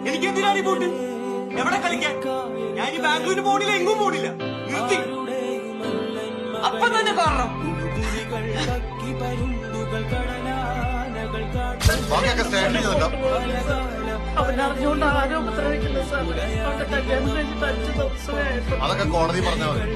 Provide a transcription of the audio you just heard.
എനിക്ക് എന്തിനാണ് ഈ ബോട്ട്? എവിടെ കളിക്കാൻ? ഞാൻ ഈ ബാംഗ്ലൂരിന് പോണില്ല, എങ്ങും പോണില്ല. നിർത്തി. അപ്പൊ തന്നെ കാരണം അവനറിഞ്ഞുകൊണ്ട് ആരോ ഉപദ്രവിക്കില്ല സാർ. അവന്റെ കല്യാണം കഴിഞ്ഞിട്ട് 5 ദിവസമായിട്ട്. അതൊക്കെ കോടതി പറഞ്ഞാൽ മതി.